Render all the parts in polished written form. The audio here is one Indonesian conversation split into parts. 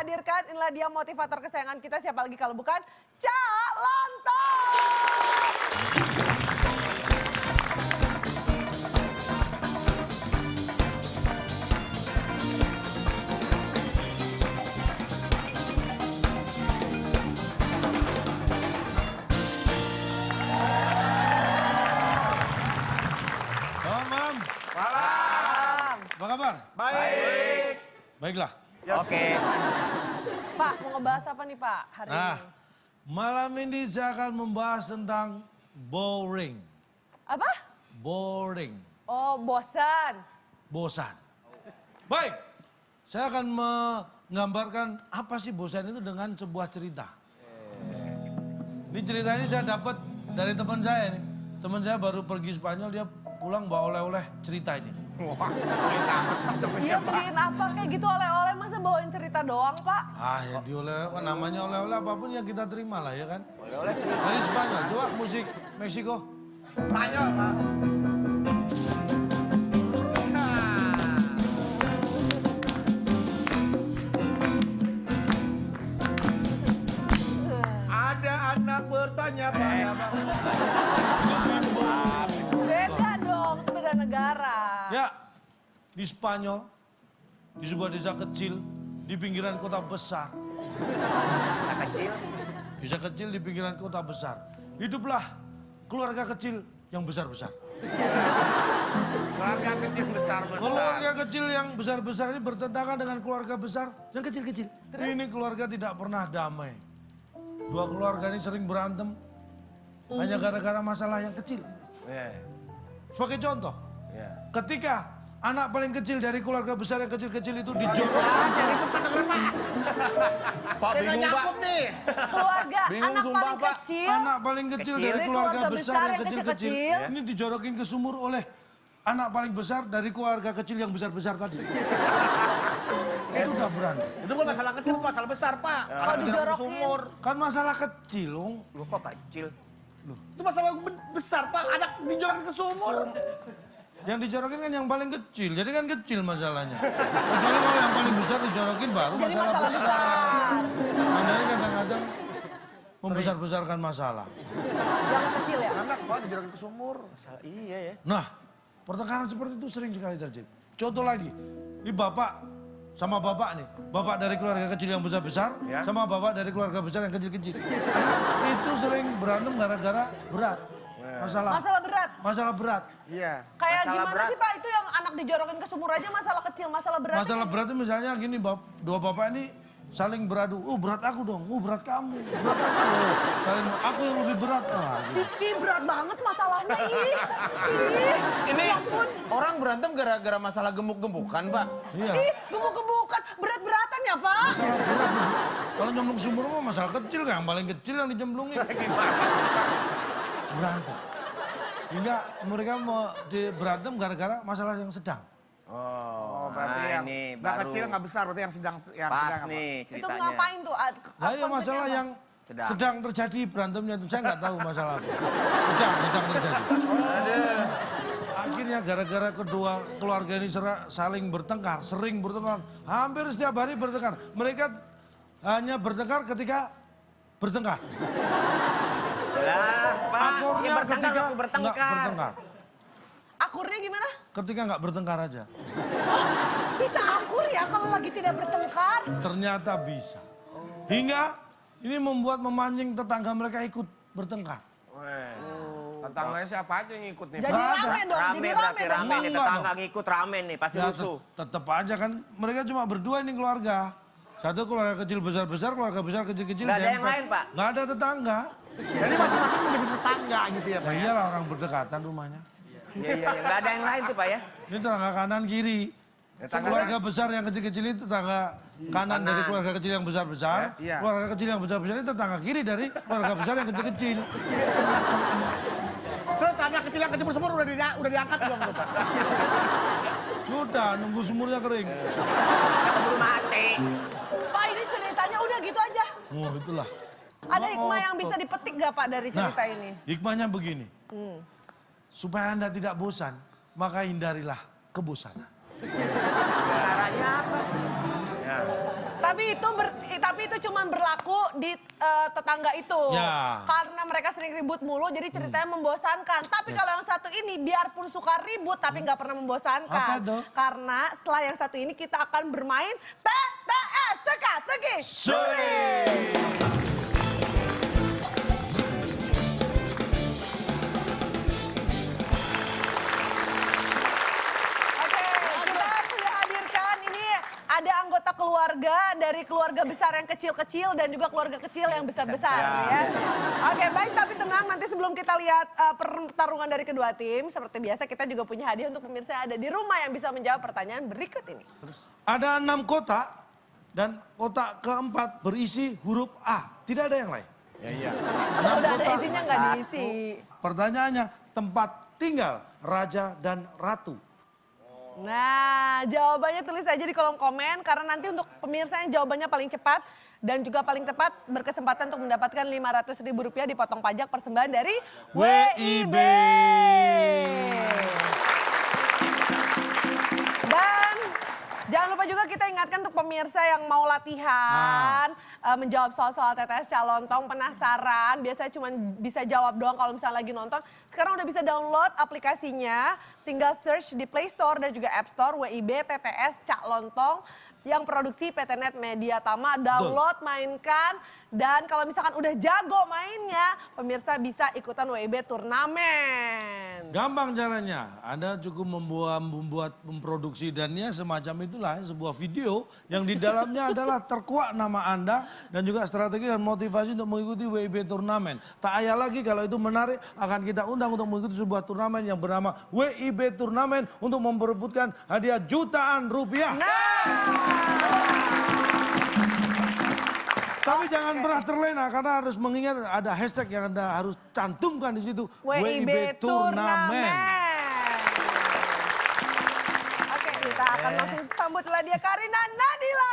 hadirkan, inilah dia motivator kesayangan kita, siapa lagi kalau bukan Cak Lontong. Apa kabar? Baik. Baiklah. Oke. Pak, mau ngebahas apa nih Pak hari ini? Malam ini saya akan membahas tentang boring. Apa? Boring. Oh, bosan. Bosan. Baik, saya akan menggambarkan apa sih bosan itu dengan sebuah cerita. Ini cerita ini saya dapat dari teman saya nih. Teman saya baru pergi Spanyol, dia pulang bawa oleh-oleh cerita ini. Wah, beli tamat temennya, Iya Pak. beliin apa kayak gitu oleh-oleh, masa bawain cerita doang Pak? Ya namanya oleh-oleh apapun ya kita terima lah ya kan. Oleh-oleh cerita. Dari Spanyol, coba musik Meksiko. Spanyol, Pak. Ada anak bertanya pada Beda dong, itu beda negara. Ya, di Spanyol, di sebuah desa kecil, di pinggiran kota besar. Desa kecil. Desa kecil di pinggiran kota besar. Hiduplah keluarga kecil yang besar-besar. Keluarga kecil besar-besar. Keluarga kecil yang besar-besar ini bertentangan dengan keluarga besar yang kecil-kecil. Ini keluarga tidak pernah damai. Dua keluarga ini sering berantem hanya gara-gara masalah yang kecil. Sebagai contoh, ketika anak paling kecil dari keluarga besar yang kecil-kecil itu dijorokin. Pak bingung Pak. Nih. Keluarga, Bingung anak sumpah, paling Pak. kecil. Anak paling kecil dari Dari keluarga keluarga besar besar yang yang kecil-kecil. kecil-kecil. Ini dijorokin ke sumur oleh anak paling besar dari keluarga kecil yang besar-besar tadi. Itu udah berantem. Itu bukan masalah kecil, itu masalah besar, Pak. Kalau dijorokin. Sumur. Kan masalah kecil, Ong. Lu kok kecil? Itu masalah besar, Pak. Anak dijorokin ke sumur. Yang dijorokin kan yang paling kecil, jadi kan kecil masalahnya. Kecuali kalau yang paling besar dijorokin baru Jadi masalah masalah besar. besar. Anda ini kadang-kadang membesar-besarkan masalah. Yang kecil ya? Anak, Pak, dijorokin ke sumur. Iya ya. Nah, pertengkaran seperti itu sering sekali terjadi. Contoh lagi, ini bapak sama bapak nih. Bapak dari keluarga kecil yang besar-besar, Ya. sama bapak dari keluarga besar yang kecil-kecil. Itu sering berantem gara-gara berat. Masalah berat. Masalah berat. Iya. Kayak Masalah gimana berat. sih Pak itu yang anak dijorokin ke sumur aja masalah kecil, masalah berat. Masalah berat itu misalnya gini, dua bapak ini saling beradu. Berat aku dong, berat kamu, berat aku. Saling, aku yang lebih berat. Gitu. Ih, berat banget masalahnya, ih. Ini Ya ampun. orang berantem gara-gara masalah gemuk-gemukan, Pak. Iya, Ih, gemuk-gemukan, berat-beratan ya Pak? masalah berat. Kalau nyemplung ke sumur mah masalah kecil kan, yang paling kecil yang dijemplungin. Berantem. Hingga mereka mau berantem gara-gara masalah yang sedang. Oh, berarti yang nggak baru. kecil nggak besar, berarti yang sedang Pas sedang apa? nih Itu ceritanya. ngapain tuh? Nah, ya Konfliknya masalah apa? yang Sedang. sedang terjadi berantemnya itu saya nggak tahu masalah apa. Sedang terjadi. Akhirnya gara-gara kedua keluarga ini saling bertengkar, sering bertengkar, hampir setiap hari bertengkar. Mereka hanya bertengkar ketika bertengkar. Lah, Pak, Akurnya ya bertengkar ketika waktu nggak bertengkar. bertengkar. Akurnya gimana? Ketika nggak bertengkar aja. Bisa akur ya kalau lagi tidak bertengkar? Ternyata bisa. Hingga ini membuat memancing tetangga mereka ikut bertengkar. Tetangganya siapa aja yang ikut nih, Jadi Pak? Nggak ada. rame dong, Rame jadi berarti rame dong. rame nih Enggak tetangga dong. ngikut rame nih pasti Ya rusuh. tetap aja kan mereka cuma berdua ini keluarga. Satu keluarga kecil besar-besar, keluarga besar kecil-kecil. Nggak ada yang dempet. lain, Pak? Nggak ada tetangga. Jadi masing-masing menjadi tetangga gitu ya, Nah Pak? iyalah orang berdekatan rumahnya. Iya, nggak ada yang lain tuh, Pak ya. Ini tetangga kanan kiri. Tetangga Keluarga besar yang kecil-kecil itu tetangga kanan dari keluarga kecil yang besar-besar. Iya. Keluarga kecil yang besar-besar ini tetangga kiri dari keluarga besar yang kecil-kecil. Terus anak kecil yang kecil bersumur udah diangkat belum tuh, Pak? Sudah nunggu sumurnya kering. Keburu mati. Pak ini ceritanya udah gitu aja. Oh itulah. Ada hikmah yang bisa dipetik gak Pak dari cerita ini? Hikmahnya begini. Supaya Anda tidak bosan, maka hindarilah kebosanan. Caranya apa? Ya. Tapi itu cuma berlaku di tetangga itu. Ya. Karena mereka sering ribut mulu, jadi ceritanya membosankan. Tapi kalau yang satu ini, biarpun suka ribut, tapi nggak pernah membosankan. Apa tuh? Karena setelah yang satu ini kita akan bermain TTS, teka-teki. Oke, kita sudah hadirkan ini ada anggota keluarga dari keluarga besar yang kecil-kecil dan juga keluarga kecil yang besar-besar ya. Oke, baik, tapi tenang, nanti sebelum kita lihat pertarungan dari kedua tim, seperti biasa kita juga punya hadiah untuk pemirsa yang ada di rumah yang bisa menjawab pertanyaan berikut ini. Ada 6 kotak dan kotak keempat berisi huruf A. Tidak ada yang lain. Kalau udah ada kotak. isinya nggak diisi. Pertanyaannya, tempat tinggal raja dan ratu. Nah, jawabannya tulis aja di kolom komen karena nanti untuk pemirsa yang jawabannya paling cepat dan juga paling tepat berkesempatan untuk mendapatkan Rp500.000 dipotong pajak persembahan dari WIB. Dan jangan lupa juga kita ingatkan untuk pemirsa yang mau latihan, menjawab soal-soal TTS Calontong, penasaran, biasanya cuma bisa jawab doang kalau misalnya lagi nonton. Sekarang udah bisa download aplikasinya, tinggal search di Play Store dan juga App Store WIB TTS Calontong yang produksi PT Net Media Tama. Download, mainkan, dan kalau misalkan udah jago mainnya, pemirsa bisa ikutan WIB turnamen. Gampang caranya, Anda cukup membuat memproduksi dannya semacam itulah sebuah video yang di dalamnya adalah terkuak nama Anda dan juga strategi dan motivasi untuk mengikuti WIB turnamen. Tak ayah lagi kalau itu menarik akan kita undang untuk mengikuti sebuah turnamen yang bernama WIB Turnamen untuk memperebutkan hadiah jutaan rupiah. Tapi jangan pernah terlena karena harus mengingat ada hashtag yang Anda harus cantumkan di situ. WIB Turnamen. Oke, kita akan langsung sambutlah dia Karina Nadila.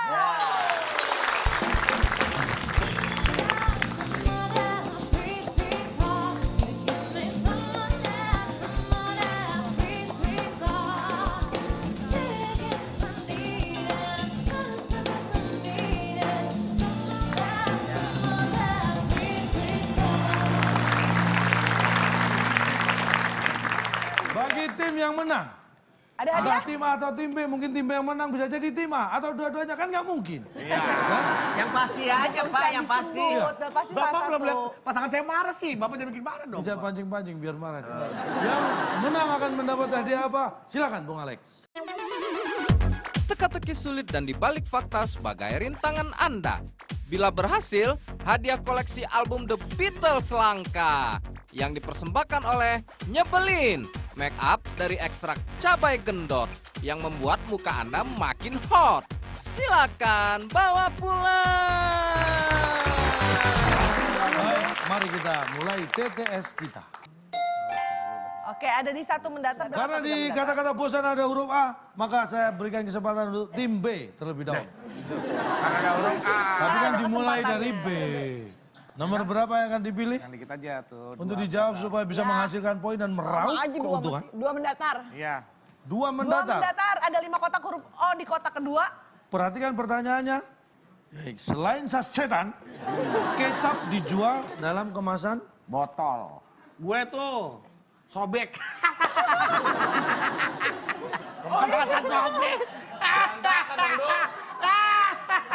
Bagi tim yang menang, Ada entah hadiah? tim A atau tim B, mungkin tim B yang menang bisa jadi tim A atau dua-duanya kan nggak mungkin. Kan? Yang pasti aja Pak, yang pasti. Udah pasti Bapak salah belum lihat satu. pasangan saya marah sih. Bapak jangan bikin marah dong. Bisa Pak. pancing-pancing biar marah dia. Yang menang akan mendapat hadiah apa? Silakan Bung Alex. Teka-teki sulit dan dibalik fakta sebagai rintangan Anda. Bila berhasil, hadiah koleksi album The Beatles langka yang dipersembahkan oleh Nyebelin, make up dari ekstrak cabai gendot yang membuat muka Anda makin hot. Silakan bawa pulang. Baik, mari kita mulai TTS kita. Oke, ada di satu mendata. Karena di kata-kata bosan ada huruf A, maka saya berikan kesempatan untuk tim B terlebih dahulu. Karena ada huruf A. Tapi kan dimulai dari B. Nomor berapa yang akan dipilih? Yang dikit aja tuh. Untuk dijawab supaya bisa menghasilkan poin dan meraup keuntungan. Dua mendatar. Iya. Dua Dua mendatar. mendatar, ada 5 kotak huruf O di kotak kedua. Perhatikan pertanyaannya. Selain sasetan, kecap dijual dalam kemasan Botol. Gue tuh sobek. Kemasan sobek.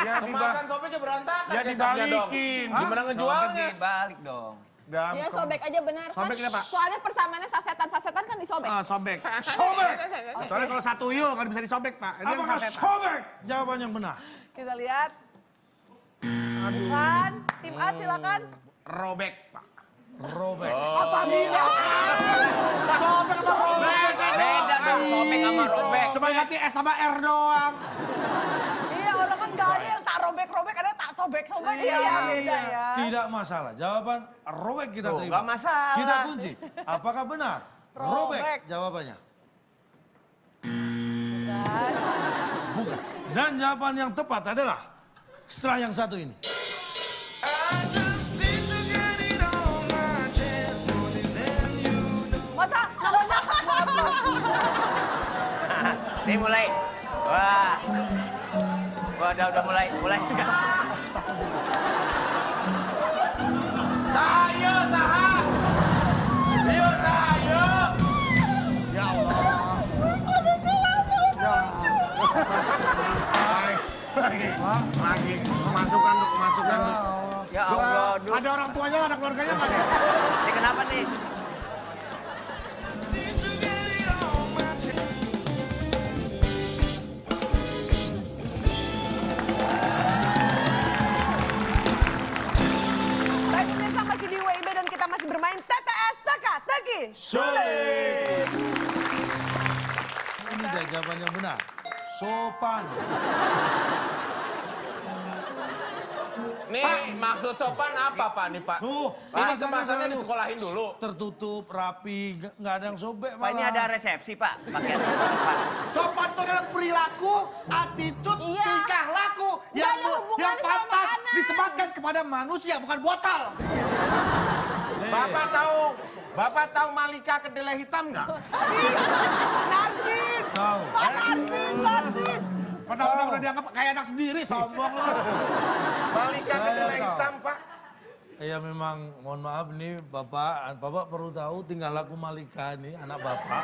Kemasan sobeknya berantakan. Ya dibalikin. Gimana ngejualnya? Dibalik dong. Ya sobek aja benar kan. Sobek kenapa? Soalnya persamaannya sasetan-sasetan kan disobek. Sobek. sobek. Soalnya kalau satu tuyul nggak bisa disobek Pak. Ini yang Apakah sasetan. sobek? Jawaban yang benar. Kita lihat. Bukan, tim A silakan. Robek Pak. Robek. Apa beda? Sobek sama robek. Beda dong, sobek sama robek. Cuma ganti S sama R doang. Iya, orang kan gak ada yang tak robek-robek, ada tak sobek-sobek. Iya, beda ya. Tidak masalah. Jawaban robek kita Tuh, terima. nggak masalah. Kita kunci. Apakah benar? Robek. Robek jawabannya. Bukan. Bukan. Dan jawaban yang tepat adalah setelah yang satu ini. Masa namanya Nih mulai. Wah. Wah, udah mulai. Sahayu, saha. Yuk, sahayu. Ya Allah. Lagi kemasukan tuh. Ya Allah, Duk. Ada orang tuanya, anak keluarganya nggak ada? Ini kenapa nih? Baik pemirsa, masih di WIB dan kita masih bermain TTS Teka-Teki. Sulit. Ini dia jawaban yang benar. Sopan. Nih, maksud sopan apa Pak nih Pak? Tuh, Ini kemasannya disekolahin dulu. Tertutup, rapi, nggak ada yang sobek Pak, malah. ini ada resepsi, Pak. Pakaian Pak. Sopan itu adalah perilaku, attitude, Iya. tingkah laku Nggak ada hubungannya yang sama pantas makanan. disematkan kepada manusia, bukan botol. Bapak tahu Malika kedelai hitam nggak? Narsis. Tahu. Narsis. Padahal udah dianggap kayak anak sendiri, sombong loh. Malika Saya kedelai tahu. hitam, Pak. Ya memang, mohon maaf nih Bapak perlu tahu tinggal laku Malika nih, anak Bapak.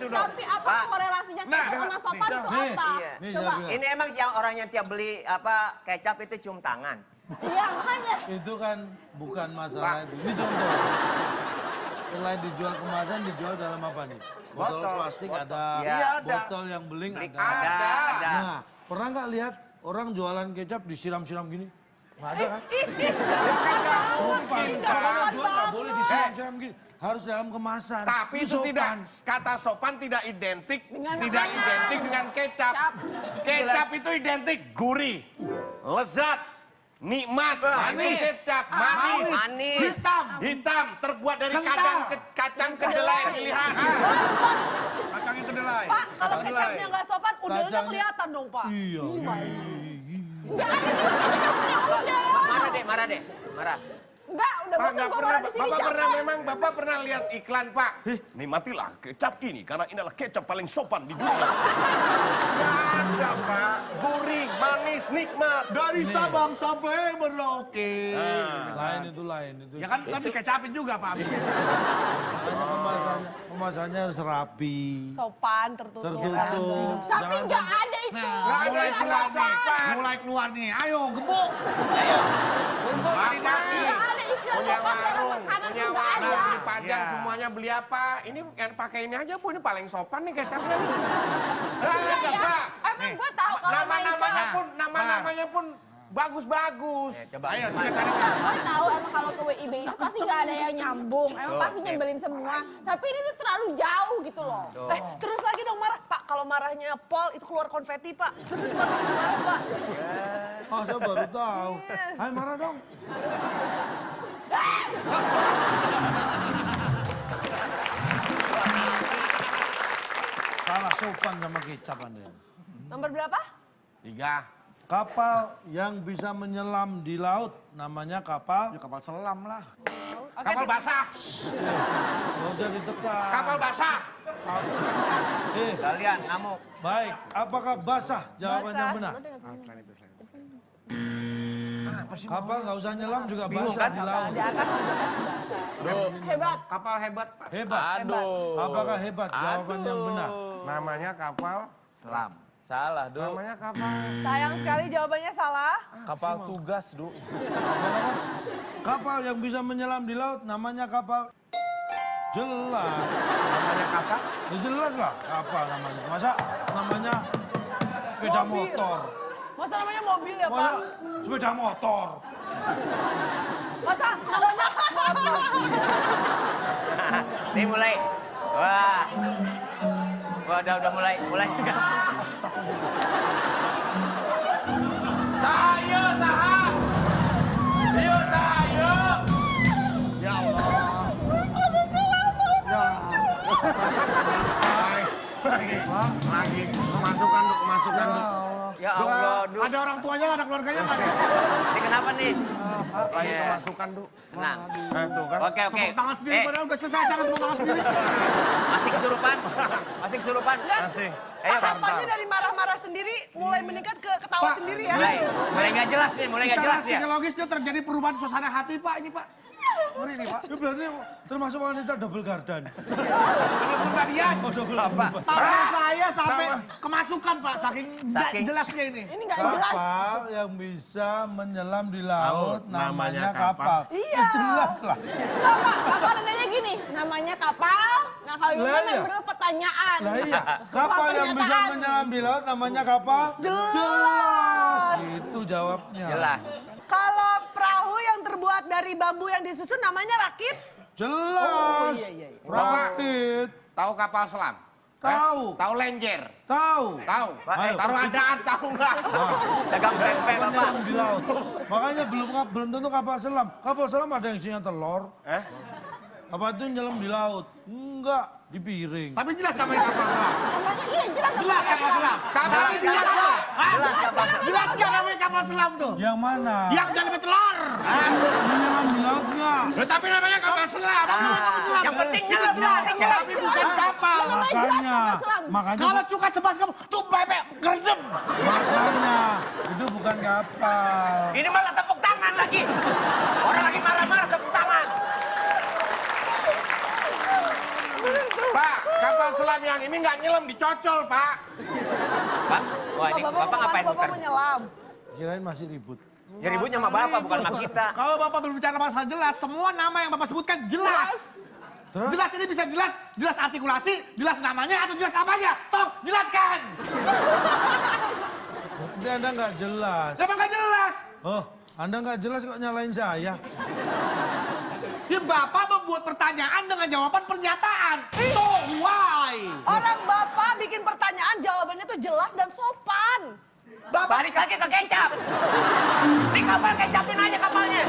Tapi apa korelasinya kecap sama sopan itu nih, apa? iya. Nih, Coba. saya bilang. Ini emang yang orang yang tiap beli kecap itu cium tangan. Iya, makanya. Itu kan bukan masalah itu. Ini contoh. Selain dijual kemasan, dijual dalam apa nih? Botol Botol. plastik ada, Iya, ada. botol yang beling Beli- ada. ada. Nah, pernah nggak lihat orang jualan kecap disiram-siram gini? Nggak ada kan? Sopan. Makanya jual nggak boleh disiram-siram gini. Harus dalam kemasan. Tapi itu sopan. tidak, kata sopan tidak identik Dengan makanan. dengan kecap. Kecap itu identik gurih, lezat, nikmat. Ini kecap Manis. hitam terbuat dari Kental. kacang kedelai pilihan. Kacangnya kedelai. Pak, kalau Kedelai. kecapnya nggak sopan, udelnya Kacangnya- kelihatan dong Pak. Iya. Nggak ada juga kecap punya udel. Marah deh. Enggak, udah Pak, bosan nggak gue pernah, malah di sini Bapak pernah jangan. memang Bapak pernah lihat iklan Pak. Nikmatilah kecap ini karena ini adalah kecap paling sopan di dunia. Nggak ada Pak, gurih, manis, nikmat. Dari Sabang sampai Merauke. Lain itu. Ya kan, tapi kecapin juga, Pak. Makanya kemasannya harus rapi. Sopan, tertutup. Tertutup. Tapi Jangan nggak ada itu. Nggak ada Nggak istilah sopan. sopan. Mulai keluar nih, ayo gebuk. Bapak nih Nggak ada istilah punya sopan dalam warung, makanan punya tuh nggak warung, ada. beli pajang Iya. semuanya beli apa? Ini yang pakai ini aja Bu, ini paling sopan nih kecapnya. Nggak Iya ada ya. Pak. Emang gue tahu kalau main Nama-namanya pun bagus-bagus. Coba. Ayo, silakan. gue tahu emang kalau ke WIB itu pasti nggak ada yang nyambung. Emang pasti nyebelin semua. Tapi ini tuh terlalu jauh gitu loh. Terus lagi dong marah. Pak, kalau marahnya Pol itu keluar konfeti Pak. Terus marah Pak. Oh, saya baru tahu. Hai, marah dong. Salah sopan sama kecap Anda. Nomor berapa? 3. Kapal yang bisa menyelam di laut namanya kapal. Ya kapal selam lah. Oke, Kapal basah. Nggak usah ditekan. Kapal basah. Kalian ngamuk. Baik, apakah basah? Jawaban yang benar. Kapal nggak usah nyelam juga basah di laut. Di atas Hebat. Kapal hebat, Pak. Hebat. Apakah hebat? Jawaban yang benar. Namanya kapal Selam. Salah, Du. namanya kapal. sayang sekali jawabannya salah. Kapal tugas, Du. Kapal yang bisa menyelam di laut namanya kapal jelas. Namanya kapal. Ya jelas lah kapal namanya. Masa namanya sepeda Mobil. motor? Masa namanya mobil ya Masa Pak? sepeda motor? Masa namanya mobil? Nih mulai. Wah, udah mulai. Sahayu, saha. Yuk, sahayu. Ya Allah. Lagi kemasukan, Duk, kemasukan, Duk. Ya Allah, Duk. Ada orang tuanya, ada keluarganya nggak ada? Ini kenapa nih? Lagi Iya. kemasukan, Duk. Nah, Tuh kan. oke. Tepuk tangan sendiri, padahal udah selesai, jangan tepuk tangan sendiri. Masih kesurupan? Masih kesurupan? Masih. Ayo, Pak. Tampaknya dari marah-marah sendiri mulai meningkat ke ketawa Pak, sendiri ya. Mulai nggak jelas nih, mulai nggak Secara jelas ya. psikologisnya terjadi perubahan suasana hati, Pak, ini, Pak. Ngeri nih, Pak. Itu berarti termasuk wanita double gardan. Belum kemudian, Oh, double gardan. tangan saya sampai kemasukan, Pak, saking Saking- jelasnya ini. Ini nggak jelas. Kapal yang bisa menyelam di laut namanya namanya kapal. kapal. Iya. Jelas lah. Enggak, Pak. Kakak adanya gini, namanya kapal. Nah, kalau itu Lah, kan iya. yang bener pertanyaan. Lah iya, kapal yang bisa Pernyataan. menyelam di laut namanya kapal. Jelas. Itu jawabnya. Jelas. Kalau perahu yang terbuat dari bambu yang disusun namanya rakit. Jelas. Rakit. Tahu kapal selam? Tahu. Tahu lenjer? Tahu. Tahu. Ayo. Taruh adaan, tahu nggak? Dagang tempe, Bapak. Menyelam di laut. Makanya belum tentu kapal selam. Kapal selam ada yang isinya telur. Apa itu nyelam di laut? Enggak, di piring. Tapi jelas namanya kapal selam. Namanya iya jelas. Jelas kapal selam. Tapi jelas tuh. Jelas kapal selam. Jelas nggak namanya kapal selam tuh? Yang mana? Yang dari telur. Menyelam di laut enggak? Loh, tapi namanya kapal selam. Yang penting nyelam, nyelam. Tapi bukan kapal. Makanya Kalau cukat sebas kamu, tuh bebek gerendem. makanya itu bukan kapal. Ini malah tepuk tangan lagi. Orang lagi marah-marah tepuk tangan. Pak, kapal selam yang ini nggak nyelam, dicocol, Pak. Pak, wah ini Bapak ngapain Bapak muter? mau nyelam. Kirain masih ribut. Ya ributnya sama Bapak, bukan sama kita. Kalau Bapak berbicara masalah jelas, semua nama yang Bapak sebutkan jelas. Terus? Jelas ini bisa jelas, jelas artikulasi, jelas namanya atau jelas apanya. Tolong jelaskan. Berarti Anda nggak jelas. Siapa nggak jelas? Oh, Anda nggak jelas kok nyalain saya. Ya Bapak membuat pertanyaan dengan jawaban pernyataan. So why? Orang Bapak bikin pertanyaan jawabannya tuh jelas dan sopan. Balik lagi ke kecap. Di kapal kecapin aja kapalnya.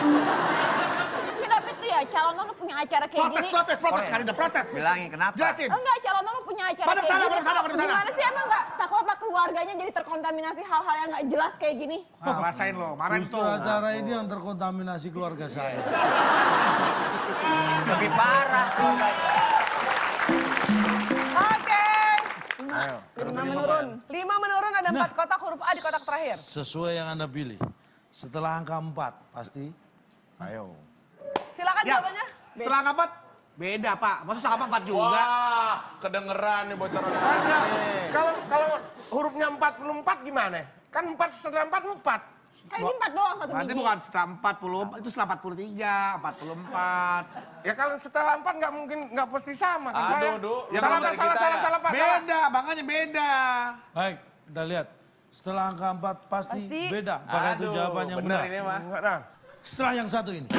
Ya, tapi tuh ya calon lo punya acara kayak Protes, gini. protes, sekali udah protes. Bilangin kenapa? Jelasin. Enggak, calon lo punya acara Pada kayak sana, gini. pada sana, tuh pada sana. Gimana sih emang nggak takut apa keluarganya jadi terkontaminasi hal-hal yang nggak jelas kayak gini? Rasain lo, marahin Justru tuh. acara ini yang terkontaminasi keluarga saya. Lebih parah. Oke. Lima menurun. 5 menurun ada 4 kotak huruf A di kotak terakhir. Sesuai yang Anda pilih. Setelah angka 4, pasti. Ayo. Silakan Ya, jawabannya. setelah angka 4, beda Pak. Maksud angka 4 juga. Wah, kedengeran nih bocoran. Kalau hurufnya 44 gimana? Kan 4 setelah 4, 4. Kan ini 4 doang satu Berarti biji. bukan setelah 40, itu setelah 43, 44. Ya kalau setelah 4 nggak mungkin, nggak pasti sama kan, Pak? Aduh, Du. Ya, Ya, salah, kalau Pak, dari salah, kita salah, ya. salah, Pak. Salah. Beda, makanya beda. Baik, kita lihat. Setelah angka 4 pasti, Pasti. beda. Apakah itu Aduh, jawaban yang bener benar? ini mah. Enggak, nah. Setelah yang satu ini.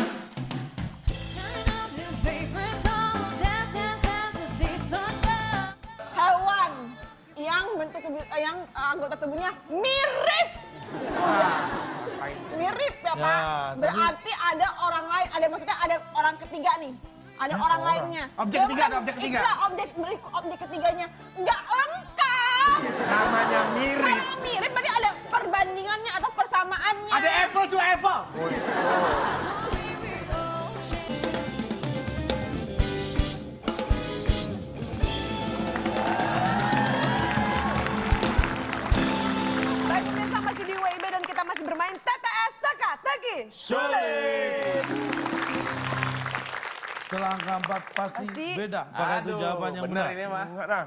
Hewan yang bentuk yang anggota tubuhnya mirip. Mirip ya, Pak. tapi- Berarti ada orang lain, ada maksudnya ada orang ketiga nih. Ada orang lainnya. Objek Dia ketiga, bukan- ada objek ketiga. Itulah objek ketiganya. Nggak lengkap. Namanya mirip. Kalau mirip berarti ada perbandingannya atau persamaannya. Ada apple to apple. Baik pemirsa, masih di WIB dan kita masih bermain TTS Teka-Teki. Sulit. Setelah angka 4 pasti, Pasti. beda. Apakah itu Aduh, jawaban yang bener benar? ini mah. Enggak, nah.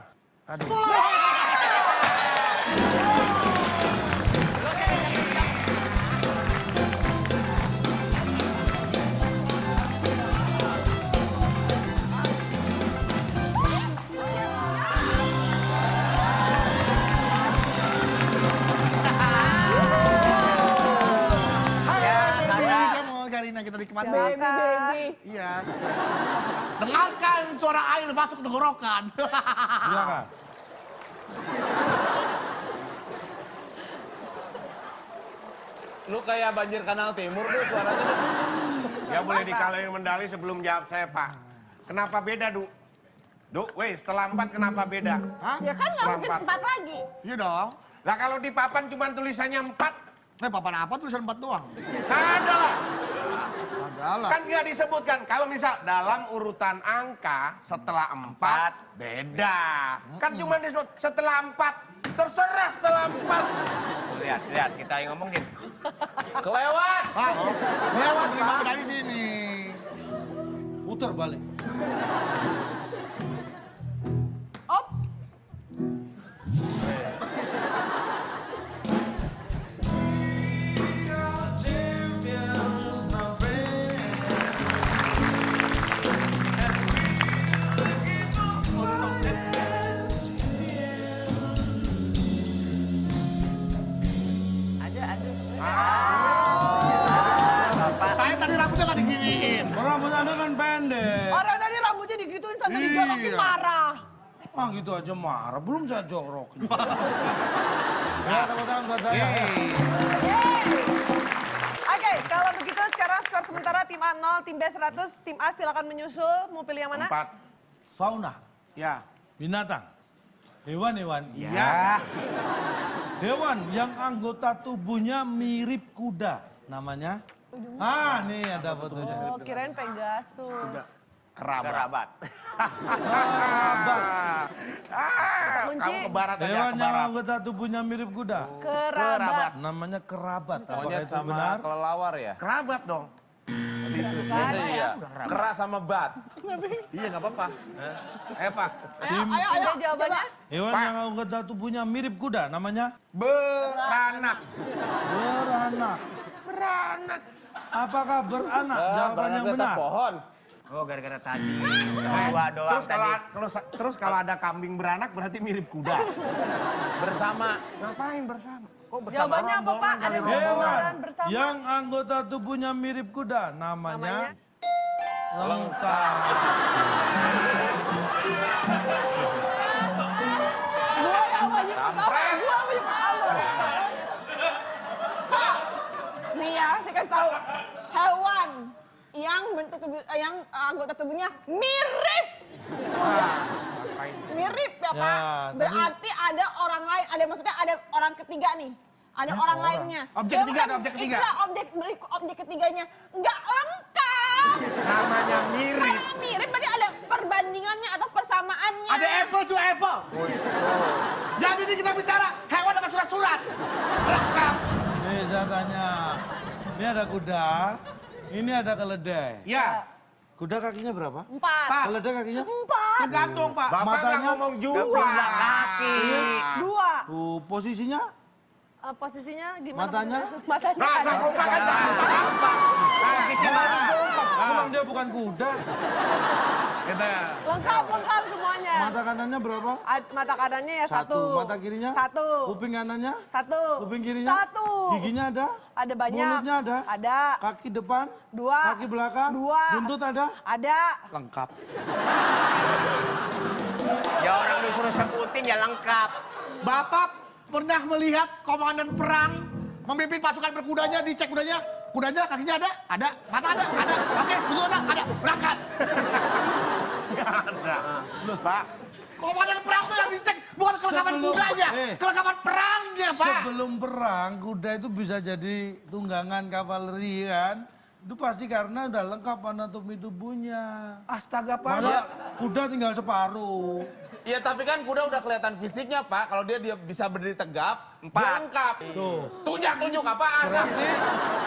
Kita mau Karina kita nikmati. Baby, baby. Iya. Dengarkan suara air masuk tenggorokan. Silakan. Lu kayak banjir kanal timur tuh suaranya. Ya boleh dikalahin medali sebelum jawab saya, Pak. Kenapa beda, Du? Duh, weh, setelah 4 kenapa beda? Hah? Ya kan nggak mungkin Selamat. 4 lagi. Iya dong. Lah kalau di papan cuma tulisannya 4, Papan apa tulisan 4 doang? nggak ada lah. Adalah. Kan nggak disebutkan. Kalau misal dalam urutan angka setelah 4, beda. Kan cuma disebut setelah 4, terserah setelah 4. Lihat, kita yang ngomongin. Kelewat. Pak, lewat terima dari sini. Putar balik. Op. Saya tadi rambutnya nggak diginiin. Rambut Anda kan pendek. Orang tadi rambutnya digituin sambil dijorokin marah. Ah gitu aja marah, belum saya jorok. Ya, tepuk tangan buat saya. Oke, kalau begitu sekarang skor sementara tim A 0, tim B 100, tim A silakan menyusul. Mau pilih yang mana? 4. Fauna, Ya. binatang, hewan-hewan. Ya. Hewan yang anggota tubuhnya mirip kuda, namanya? Ah, nih ada fotonya. Oh, kirain Pegasus. Kerabat. Kerabat. Kunci. Kamu ke barat aja, Hewan ke yang barat. anggota tubuhnya mirip kuda, Kerabat. namanya kerabat. Apakah Monyet itu sama benar? kelelawar ya? Kerabat dong. Iya. Kera sama bat. Iya nggak apa-apa. Pak. Ada jawabannya? Hewan yang anggota tubuhnya mirip kuda, namanya? Beranak. Beranak. Beranak. Apakah beranak? Jawaban yang benar. Pohon. Oh, gara-gara tadi. Dua doang Terus kalau ada kambing beranak berarti mirip kuda. Bersama. Ngapain bersama? Kok bersama Jawabannya apa, Pak? rombongan Ada kali Hewan rombongan bersama. yang anggota tubuhnya mirip kuda, namanya? Lengkap. Gua yang maju pertama. Gua maju pertama. Pak, nih ya, saya kasih tahu. Hewan yang bentuk tubuh, yang anggota tubuhnya mirip. Mirip ya, Pak. Ya, tadi- Berarti ada orang lain, ada maksudnya ada orang ketiga nih. Ada Ya, orang orang. lainnya. Objek Ya, ketiga, bukan, ada objek ketiga. Itulah objek ketiganya. Nggak lengkap. Namanya mirip. Kalau mirip berarti ada perbandingannya atau persamaannya. Ada apple to apple. Jadi ini kita bicara hewan apa surat-surat. Lengkap. Nih saya tanya, ini ada kuda, ini ada keledai. Ya. Kuda kakinya berapa? 4. Pak. Keledai kakinya? 4. Tergantung, Pak. Bapak nggak Matanya? ngomong juga. kaki. 2. Posisinya? Posisinya gimana? Matanya? Matanya Nah, ada. kok pakai gampang. Posisi mana? Bilang dia bukan kuda. Lengkap semuanya. Mata kanannya berapa? Mata kanannya ya 1. Mata kirinya? 1. Kuping kanannya? 1. Kuping kirinya? 1. Giginya ada? Ada banyak. Mulutnya ada? Ada. Kaki depan? 2. Kaki belakang? 2. Buntut ada? Ada. Lengkap. Ya orang disuruh sebutin ya lengkap. Bapak pernah melihat komandan perang memimpin pasukan berkudanya, dicek kudanya. Kudanya kakinya ada? Ada. Mata ada? Ada. Oke, buntut ada? Ada. Berangkat. Nggak ada. Pak, Komandan perang tuh yang dicek bukan kelengkapan Sebelum- kudanya, kelengkapan perangnya, Pak. Sebelum perang, kuda itu bisa jadi tunggangan kavaleri kan? Itu pasti karena udah lengkap anatomi tubuhnya. Astaga, Pak. Masa kuda tinggal separuh. Iya tapi kan kuda udah kelihatan fisiknya Pak. Kalau dia bisa berdiri tegap, 4. Dia lengkap. Tuh. Tunjuk apaan? Berarti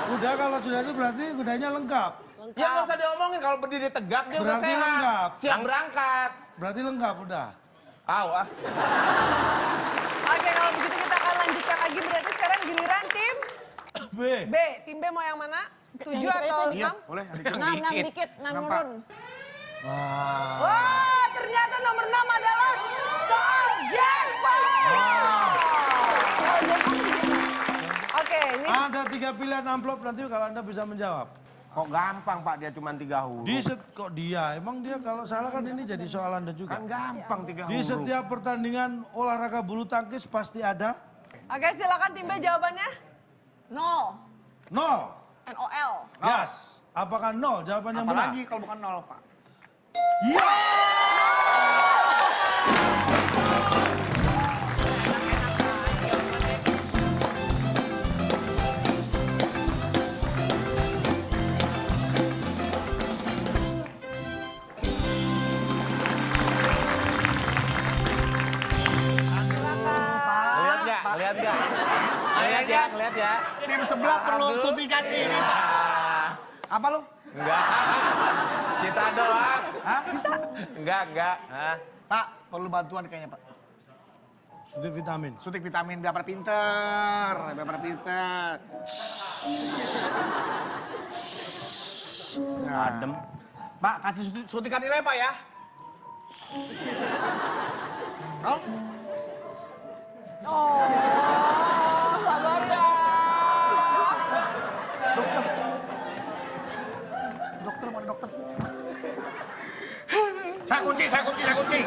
kuda kalau sudah itu berarti kudanya lengkap. Ya nggak usah diomongin kalau berdiri tegak dia udah Berarti sehat. lengkap. Siap berangkat. Berarti lengkap udah. Tahu ah. Oke, kalau begitu kita akan lanjutkan lagi. Berarti sekarang giliran tim B. B. Tim B mau yang mana? 7 Yang dikit atau itu. 6? Boleh. 6 dikit, 6 nurun. Wah. Wah, ternyata nomor 6 adalah soal jackpot. Soal jackpot. Oke, ini Ada 3 pilihan amplop nanti kalau Anda bisa menjawab. kok gampang Pak, dia cuma 3 huruf. Kok dia? Emang dia kalau salah kan ini jadi soal Anda juga. Kan gampang 3 huruf. Di setiap pertandingan olahraga bulu tangkis pasti ada Oke, silakan tim B jawabannya. 0. 0. NOL. Yes. Apakah 0 jawaban yang benar? Apalagi kalau bukan 0, Pak. Ya. Pak. Lihat nggak? Lihat ya, ngeliat ya. Tim sebelah perlu suntikan ini, Pak. Apa lu? Enggak. Kita doang. Hah? Enggak. Hah? Pak, perlu bantuan kayaknya, Pak. Suntik vitamin. Suntik vitamin biar pada pinter. Adem. Pak, kasih suntikan nilai, Pak ya. Oh, Oh, sabar ya. dokter mana dokter? Saya kunci.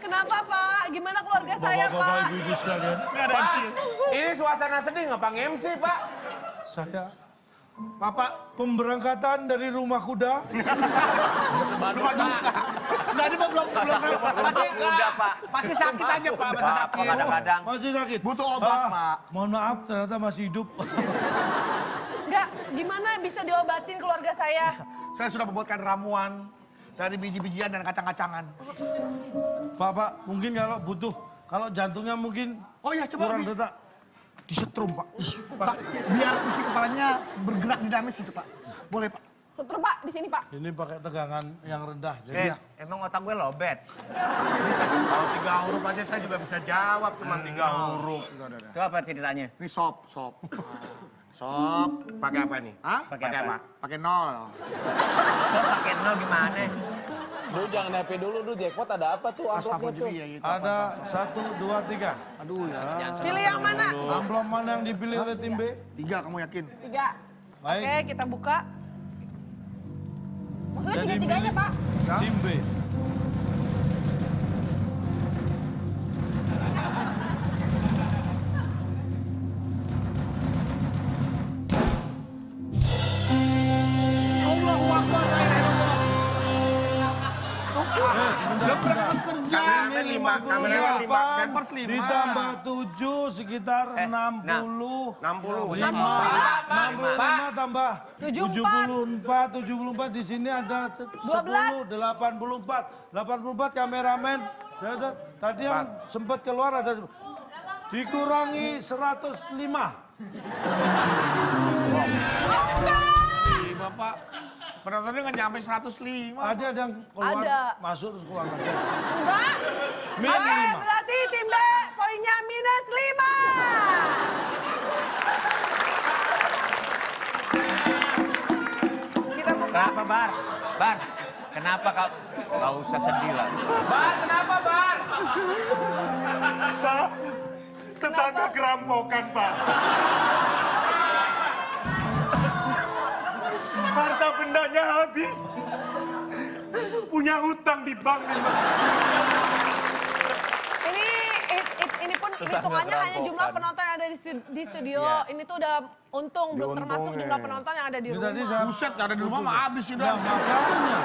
Kenapa Pak? Gimana keluarga saya Bapak-bapak, Pak? ibu-ibu sekalian, Pak, ini suasana sedih ngapa MC, Pak? saya Bapak pemberangkatan dari rumah kuda. Rumah duka. Enggak, ini belum masih sakit aja, Pak. Masih sakit. Kadang-kadang. Masih sakit. Butuh obat, Pak. Mohon maaf, ternyata masih hidup. Enggak, gimana bisa diobatin keluarga saya? Saya sudah membuatkan ramuan dari biji-bijian dan kacang-kacangan. Pak, mungkin kalau jantungnya mungkin Oh iya, coba kurang Bi. detak, disetrum Pak. Pak, biar isi kepalanya bergerak dinamis gitu, Pak. Boleh, Pak. Setrum Pak, di sini Pak. Ini pakai tegangan yang rendah. Jadi Emang otak gue lobet. Kalau 3 huruf aja saya juga bisa jawab, cuma 3 huruf. Itu apa ceritanya? Ini sop. Sop. Pakai apa nih? Hah? Pakai apa? Pakai 0. So pakai nol gimana? Lu jangan happy dulu, jackpot ada apa tuh amplopnya tuh? ada 1, 2, 3. Aduh ya. Pilih yang mana? Amplop mana yang dipilih oleh tim B? 3 kamu yakin? 3. Baik, Oke, kita buka. Maksudnya Jadi 3-3 aja Pak. tim B. Sebentar. Kameramen 5, kameramen 5. Pampers 5. Ditambah 7 sekitar 60. 60. 65 tambah 74. 74 di sini ada 10, 84. 84 kameramen. Tadi yang sempat keluar ada dikurangi 105. Bapak. Penontonnya nggak nyampe 105. Ada yang keluar Ada. masuk terus keluar lagi. Enggak. Min Oke, 5. berarti tim B poinnya minus 5. Kita buka. Kenapa Bar? Bar, kenapa kau? Gak usah sedih lah. Bar, kenapa Bar? Tetangga kerampokan, Pak. Harta bendanya habis. Punya hutang di bank nih, Pak. Ini pun hitungannya hanya jumlah penonton yang ada di studio. Ini tuh udah untung, belum termasuk jumlah penonton yang ada di Ini rumah. tadi saya Buset, ada di rumah mah habis Nah, sudah. makanya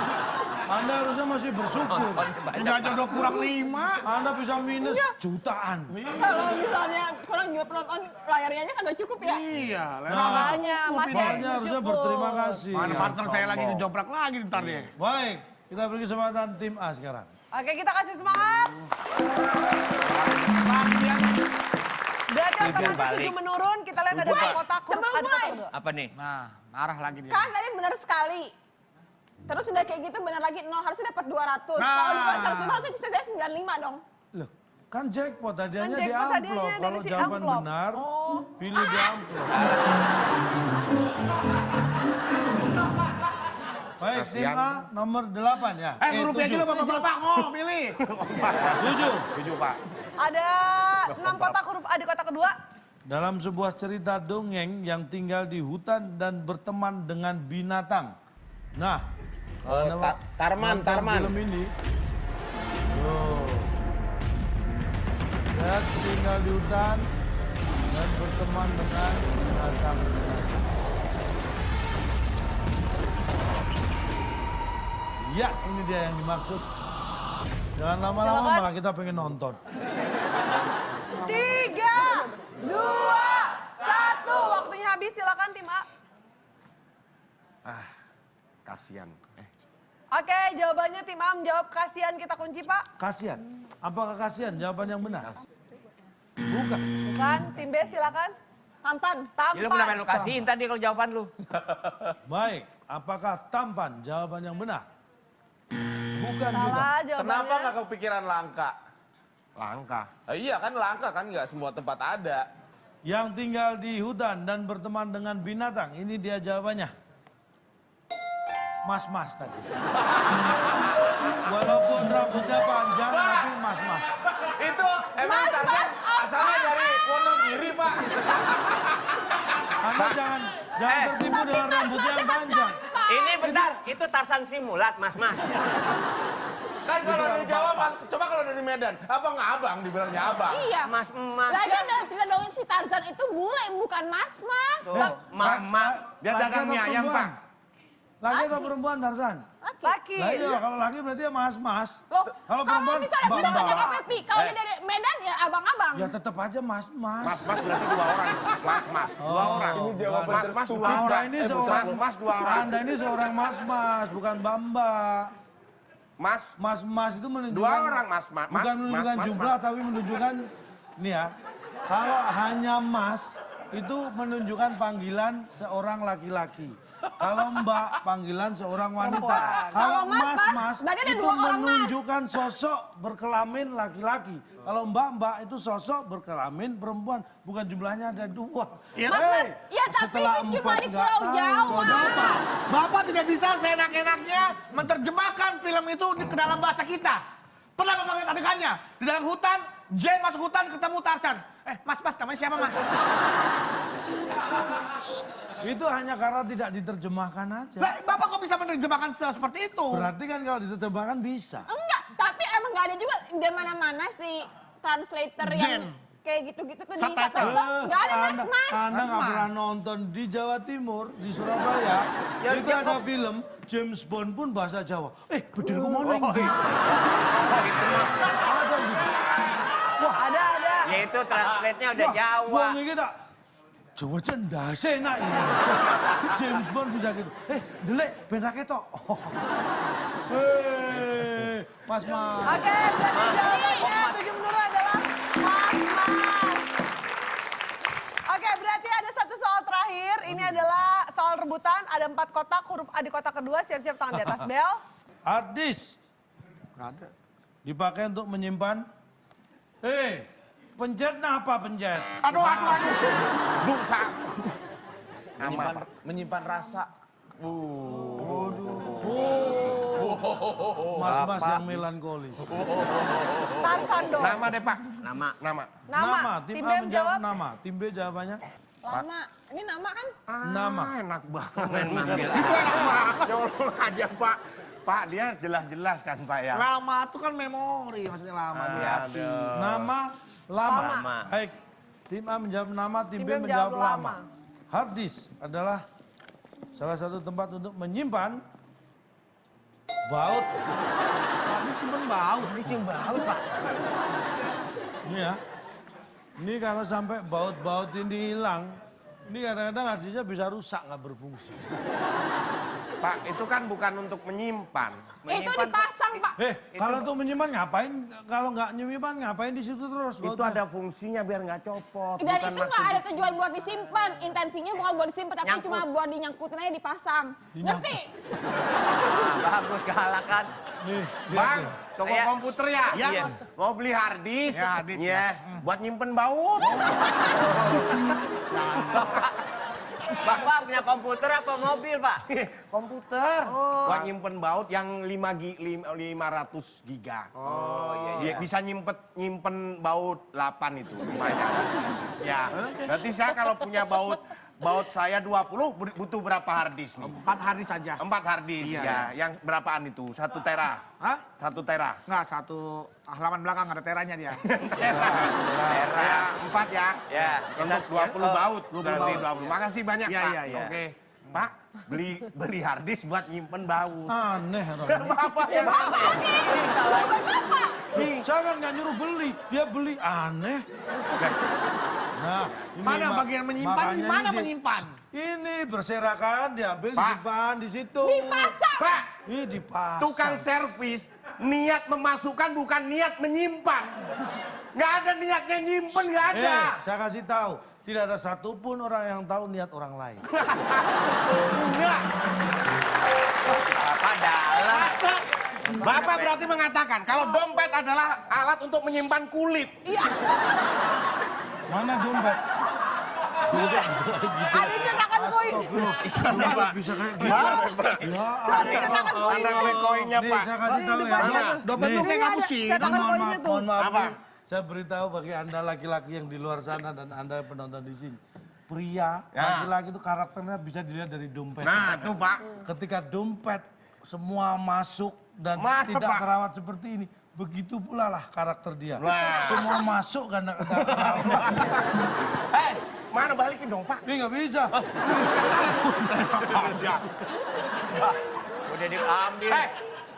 Anda harusnya masih bersyukur. Ini aja udah kurang 5. Anda bisa minus jutaan. Kalau misalnya kurang juga penonton layarnya aja kagak cukup ya. Iya. Makanya masih Makanya harusnya bersyukur. berterima kasih. Mana partner saya lagi ngejoprak lagi ntar deh. Baik, kita beri kesempatan tim A sekarang. Oke, kita kasih semangat. Berarti otomatis balik. 7 menurun, kita lihat ada dua kotak. Sebelum ada mulai. kotak kedua. Apa nih? Nah, marah lagi dia. Kan tadi benar sekali. Terus udah kayak gitu benar lagi 0 harusnya dapat 200. Nah. Kalau dikurangi 105 harusnya sisa saya 95 dong. Loh, kan jackpot hadiahnya Kan di jackpot amplop. hadiahnya Kalau dari si jawaban amplop. benar, pilih di amplop. Baik, tim A nomor 8 ya. Rupiah 7. juga bapak-bapak mau pilih. 7. 7, Pak. Ada 6 kotak huruf A di kotak kedua. Dalam sebuah cerita dongeng yang tinggal di hutan dan berteman dengan binatang. Nah, kalau Anda Tarman, nonton Tarman. film ini, tuh. Lihat tinggal di hutan dan berteman dengan binatang. Ya, ini dia yang dimaksud. Jangan lama-lama Silakan. malah kita pengen nonton. 3, 2, 1. Waktunya habis, silakan tim A. Kasian. Oke, jawabannya tim A menjawab kasihan kita kunci Pak. Kasian. Apakah kasian? Jawaban yang benar. Bukan. Bukan. Tim B silakan. Tampan. Ya, lu kenapa Tampan. lu kasihin tadi kalau jawaban lu? Baik, apakah tampan? Jawaban yang benar. Bukan juga. Salah jawabannya. Kenapa nggak kepikiran langka? Langka. Iya kan langka kan nggak semua tempat ada. Yang tinggal di hutan dan berteman dengan binatang, ini dia jawabannya. Mas-mas tadi. Walaupun rambutnya panjang, tapi mas-mas. Itu emang Mas, Tarzan mas, asalnya dari Wonogiri, Pak. Anda jangan tertipu dengan rambut yang panjang. Ini bentar, itu Tarzan Simulat, Mas-mas. Kan kalau dari Jawa, Bang, coba kalau dari Medan, abang abang dibilangnya abang. Iya. Mas-mas. Lagian dalam film dongeng si Tarzan itu bule, bukan mas-mas. Tuh, Mama. Dia Laki dagang atau mie ayam, perempuan? Pak. Laki atau perempuan Tarzan? Laki. Laki. Lah iya, kalau laki berarti ya mas-mas. Loh, Kalau kalau perempuan, misalnya bilang aja mbak-mbak. KPP, kalau dia dari Medan ya abang-abang. Ya tetap aja mas-mas. Mas-mas berarti dua orang. Mas-mas, dua orang. Ini jawaban Mas-mas dua Anda orang. ini seorang Mas-mas dua orang. Anda ini seorang mas-mas, bukan mbak-mbak. Mas, Mas-mas itu menunjukkan dua orang mas-mas. bukan menunjukkan mas, jumlah mas. tapi menunjukkan nih ya. Kalau hanya mas itu menunjukkan panggilan seorang laki-laki. Kalau mbak panggilan seorang wanita. Perempuan. Kalau Kalau mas, mas berarti ada itu dua orang mas. menunjukkan sosok berkelamin laki-laki. Kalau mbak itu sosok berkelamin perempuan. Bukan jumlahnya ada dua. Ya, ya tapi itu cuma di Pulau Jawa. Bapak tidak bisa seenak-enaknya menerjemahkan film itu ke dalam bahasa kita. Pernah Bapak lihat adegannya? Di dalam hutan, Jane masuk hutan ketemu Tarzan. Mas, namanya siapa mas? Itu hanya karena tidak diterjemahkan aja. Lah, Bapak kok bisa menerjemahkan seperti itu? Berarti kan kalau diterjemahkan bisa. Enggak, tapi emang gak ada juga di mana-mana si translator yang kayak gitu-gitu tuh di Subtitle. subtitle. Gak ada mas-mas. Anda nggak pernah nonton di Jawa Timur, di Surabaya, itu ada film James Bond pun bahasa Jawa. Bedil kemana ini? Ada gitu. Wah, Ada. Ya itu translate-nya udah Jawa. Wong ini tak Jawa cendas enak ini. James Bond bisa gitu. Delek ben ra ketok. Mas. Oke, berarti jawabannya 7 menurut adalah mas-mas. Oke, berarti ada satu soal terakhir. Ini adalah soal rebutan. Ada 4 kotak, huruf A di kotak kedua. Siap-siap tangan di atas bel. Harddisk. Dipakai untuk menyimpan. Pencet apa pencet? Aduh. Busa. Menyimpan rasa. Mas-mas yang melankolis. Tarzan dong. Nama deh Pak. Nama. Nama. Nama. Tim Tim A B menjawab menjawab. nama. Tim B jawabannya Lama. Ini nama kan? nama. Enak banget. Main manggil. Itu enak banget. Nyolong aja Pak. Pak dia jelas-jelas kan Pak ya. Lama itu kan memori, maksudnya lama. durasi. Nama lama. Lama. Baik. Tim A menjawab nama, tim B menjawab menjawab lama. lama. Hard disk adalah salah satu tempat untuk menyimpan baut. Ini cuma bau. Ini cium baut, Pak. Ini ya. Ini kalau sampai baut-baut ini hilang, ini kadang-kadang hard disknya bisa rusak, nggak berfungsi. Pak itu kan bukan untuk menyimpan. Itu dipasang pak. Kalau untuk menyimpan ngapain? Kalau nggak menyimpan ngapain di situ terus? Itu bautnya? ada fungsinya biar nggak copot. Dan bukan itu nggak ada tujuan buat disimpan. Intensinya bukan buat disimpan, tapi Nyangkut. cuma buat dinyangkutin aja dipasang. Ngerti? Bagus galakan. Nih, lihat Bang, nih. toko Iya. komputer ya? Iya. Mau beli harddisk? Ya, harddisk, Iya. Buat nyimpen baut. Bapak punya komputer apa mobil, Pak? Komputer. Buat nyimpen baut yang 500 giga. Oh, iya. Bisa nyimpen baut 8 itu lumayan. Ya. Berarti saya kalau punya baut saya 20 butuh berapa harddisk nih? 4 hari saja. 4 harddisk Iya, ya. Yang berapaan itu? 1 tera. Hah? 1 tera. Enggak, satu halaman belakang ada teranya dia. Ya, 4 ya. Ya. Untuk 20 baut. Berarti 20. Makasih banyak, Iya, Pak. iya, iya. Oke. Pak, beli harddisk buat nyimpen baut. Aneh orang. Bapak yang Saya kan nggak nyuruh beli, dia beli aneh. Nah, ini Mana bagian menyimpan, makanya di mana ini menyimpan? Ini berserakan, diambil, Pak. disimpan di situ. Dipasang. Pak, Ini dipasang. tukang servis niat memasukkan bukan niat menyimpan. Nggak ada niatnya nyimpen, nggak ada. Saya kasih tahu, tidak ada satupun orang yang tahu niat orang lain. Enggak. Apa dalam? Bapak berarti mengatakan kalau dompet adalah alat untuk menyimpan kulit. Mana dompet? Dompet bisa kayak gitu. Ada cetakan koin. Astagfirullah, dompet bisa kayak gitu. Ya Allah. Tanda kue koinnya, Nih Pak. saya kasih tahu ya. Mana? Dompet lu kayak kamu sih. Cetakan Mohon koinnya maaf, tuh. mohon maaf. Apa? nih. Saya beritahu bagi Anda laki-laki yang di luar sana dan Anda yang penonton di sini. Pria, Ya. laki-laki itu karakternya bisa dilihat dari dompet. Nah, tuh Pak. Ketika dompet semua masuk dan Masuk, tidak Pak. terawat seperti ini, begitu pula lah karakter dia. Wah. Semua masuk karena tidak terawat. Mana balikin dong, Pak? Ini nggak bisa. Udah diambil.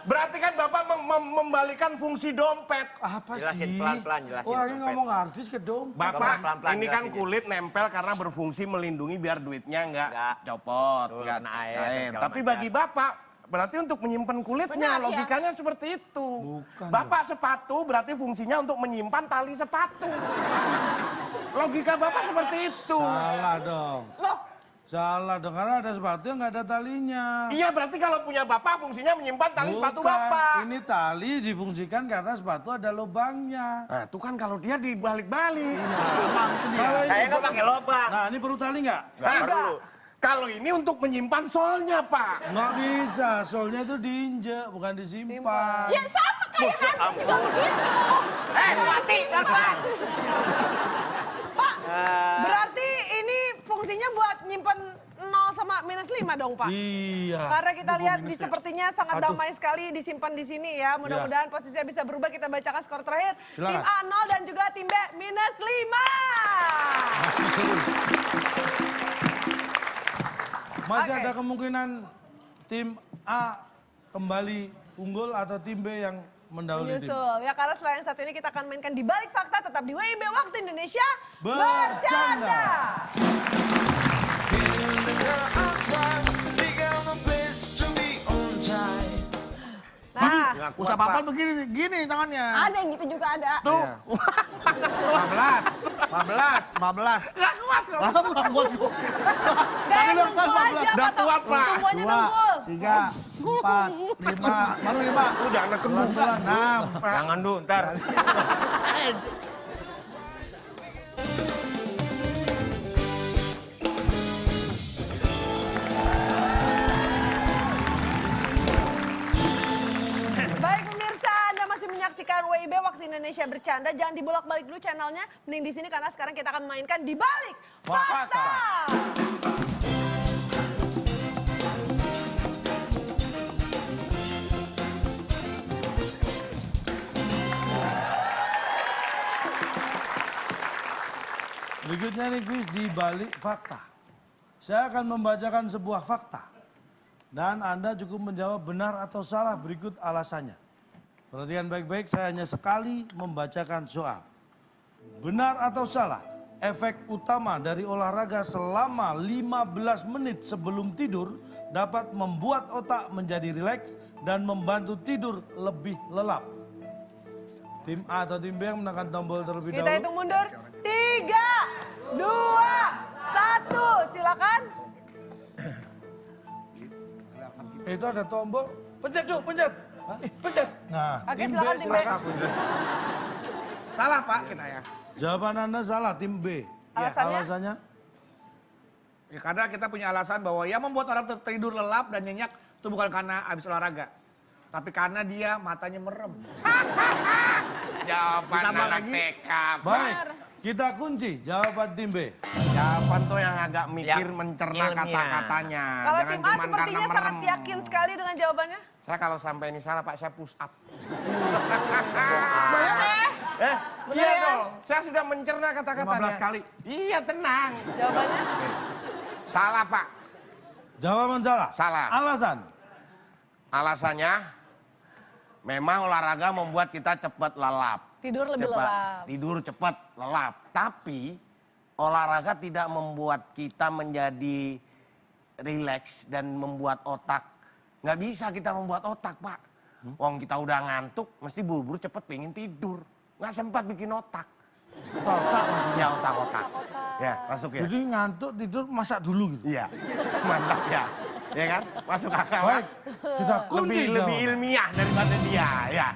Berarti kan Bapak membalikan fungsi dompet. Apa Jelasin sih? pelan-pelan, jelasin Orang ini dompet. ngomong artis ke dompet. Bapak, Pelan-pelan ini kan jelasin. kulit nempel karena berfungsi melindungi biar duitnya nggak Nggak. copot. Betul, nggak kena air, naik. segala Tapi macam. bagi Bapak, berarti untuk menyimpan kulitnya, Benar, iya. logikanya seperti itu. Bukan Bapak sepatu berarti fungsinya untuk menyimpan tali sepatu. Logika Bapak seperti itu. Salah dong. Loh, Salah dong, karena ada sepatu yang nggak ada talinya. Iya, berarti kalau punya Bapak fungsinya menyimpan tali sepatu Bukan, Bapak. ini tali difungsikan karena sepatu ada lubangnya. Nah, itu kan kalau dia dibalik-balik. Kalau ini Saya nggak pakai lubang. Nah, ini perlu tali nggak? Nah, kalau ini untuk menyimpan solnya, Pak. Nggak bisa, soalnya itu diinjek, bukan disimpan. ya sama kayak handphone juga begitu. Mati, pelan-pelan. Pak, berarti ini fungsinya buat nyimpen 0 sama -5 dong, Pak? Iya. Karena kita Itu lihat minus di ya. sepertinya sangat Aduh. damai sekali disimpan di sini ya. Mudah-mudahan posisinya bisa berubah. Kita bacakan skor terakhir. Silakan. Tim A 0 dan juga tim B -5. Masih seru. Masih Oke. ada kemungkinan tim A kembali unggul atau tim B yang mendahului tim. Menyusul ya, karena selain satu ini kita akan mainkan di balik fakta tetap di WIB Waktu Indonesia Bercanda. Nah, Nggak kuat, Usah Pak. papan begini, gini tangannya. Ada yang gitu juga ada. Tuh. 15. Nggak kuat, nggak kuat. Nggak kuat gua. gak nunggu aja. Udah tua, Pak. Semuanya 2, nunggu. 3, 4, 5. Baru 5. Udah anak kebun. 6. Jangan dulu, ntar. Baik pemirsa, Anda masih menyaksikan WIB Waktu Indonesia Bercanda. Jangan dibolak-balik dulu channelnya. Mending di sini karena sekarang kita akan mainkan di balik fakta. Berikutnya nih kuis di balik fakta. Saya akan membacakan sebuah fakta. Dan Anda cukup menjawab benar atau salah berikut alasannya. Perhatikan baik-baik, saya hanya sekali membacakan soal. Benar atau salah, efek utama dari olahraga selama 15 menit sebelum tidur dapat membuat otak menjadi rileks dan membantu tidur lebih lelap. Tim A atau tim B yang menekan tombol terlebih Kita dahulu. hitung mundur. 3, 2, 1. Silakan. Itu ada tombol, pencet tuh, pencet. Pencet. Nah, Oke, tim B silakan tim B. silakan. Salah Pak kita ya. Jawaban Anda salah, tim B. Alasannya? Alasannya? Ya, karena kita punya alasan bahwa yang membuat orang tertidur lelap dan nyenyak itu bukan karena habis olahraga. Tapi karena dia matanya merem. Jawaban Ditambah anak lagi. TK. Baik, kita kunci jawaban tim B. Jawaban tuh yang agak mikir Yang mencerna ilmiah. kata-katanya. Kalau Jangan tim A cuman karena sepertinya sangat merem. yakin sekali dengan jawabannya. Saya kalau sampai ini salah Pak, saya push up. Banyak ya? Iya dong, saya sudah mencerna kata-katanya. 15 kali. Iya, tenang. Jawabannya? Salah Pak. Jawaban salah. Salah. Alasan? Alasannya, memang olahraga membuat kita cepat lelap. Tidur lebih Cepat. lelap. Tidur cepat, lelap. Tapi olahraga tidak membuat kita menjadi rileks dan membuat otak. Nggak bisa kita membuat otak, Pak. Wong kita udah ngantuk, mesti buru-buru cepet pengen tidur. Nggak sempat bikin otak. Otak. Ya otak-otak. Ya masuk ya. Jadi ngantuk tidur masak dulu gitu. Iya, mantap ya. Ya kan? Masuk akal. Baik, kita kunci Lebih jawaban. ilmiah daripada dia, ya.